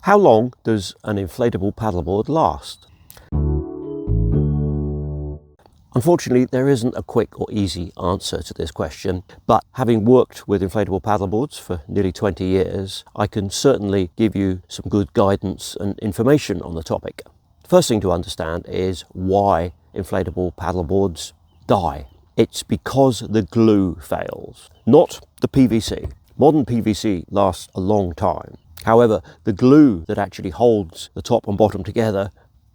How long does an inflatable paddleboard last? Unfortunately, there isn't a quick or easy answer to this question, but having worked with inflatable paddleboards for nearly 20 years, I can certainly give you some good guidance and information on the topic. The first thing to understand is why inflatable paddleboards die. It's because the glue fails, not the PVC. Modern PVC lasts a long time. However, the glue that actually holds the top and bottom together,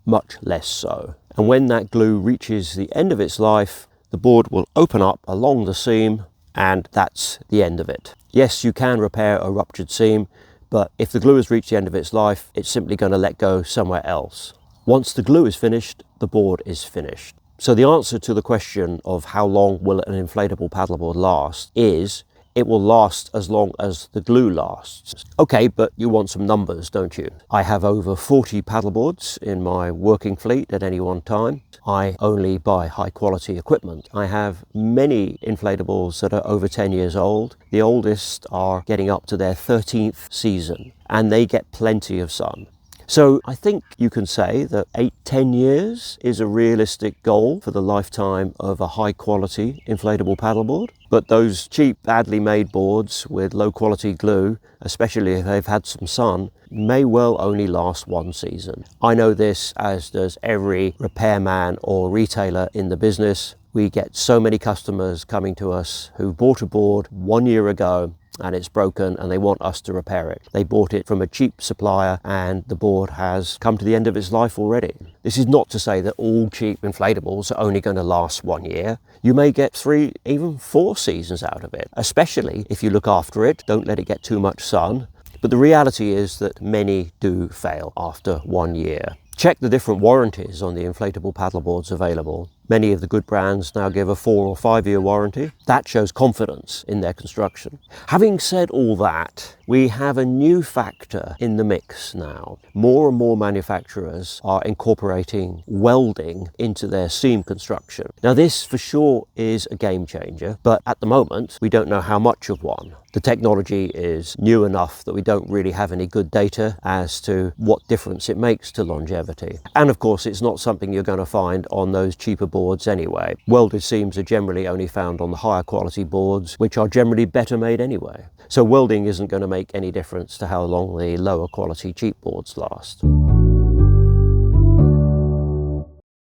much less so. And when that glue reaches the end of its life, the board will open up along the seam, and that's the end of it. Yes, you can repair a ruptured seam, but if the glue has reached the end of its life, it's simply going to let go somewhere else. Once the glue is finished, the board is finished. So the answer to the question of how long will an inflatable paddleboard last is it will last as long as the glue lasts. Okay, but you want some numbers, don't you? I have over 40 paddleboards in my working fleet at any one time. I only buy high quality equipment. I have many inflatables that are over 10 years old. The oldest are getting up to their 13th season, and they get plenty of sun. So I think you can say that 8-10 years is a realistic goal for the lifetime of a high quality inflatable paddleboard. But those cheap, badly made boards with low quality glue, especially if they've had some sun, may well only last one season. I know this, as does every repairman or retailer in the business. We get so many customers coming to us who bought a board 1 year ago and it's broken and they want us to repair it. They bought it from a cheap supplier and the board has come to the end of its life already. This is not to say that all cheap inflatables are only going to last 1 year. You may get 3, even 4 seasons out of it, especially if you look after it, don't let it get too much sun. But the reality is that many do fail after 1 year. Check the different warranties on the inflatable paddleboards available. Many of the good brands now give a 4 or 5 year warranty. That shows confidence in their construction. Having said all that, we have a new factor in the mix now. More and more manufacturers are incorporating welding into their seam construction. Now this for sure is a game changer, but at the moment we don't know how much of one. The technology is new enough that we don't really have any good data as to what difference it makes to longevity. And of course it's not something you're going to find on those cheaper boards anyway. Welded seams are generally only found on the higher quality boards, which are generally better made anyway. So welding isn't going to make any difference to how long the lower quality cheap boards last.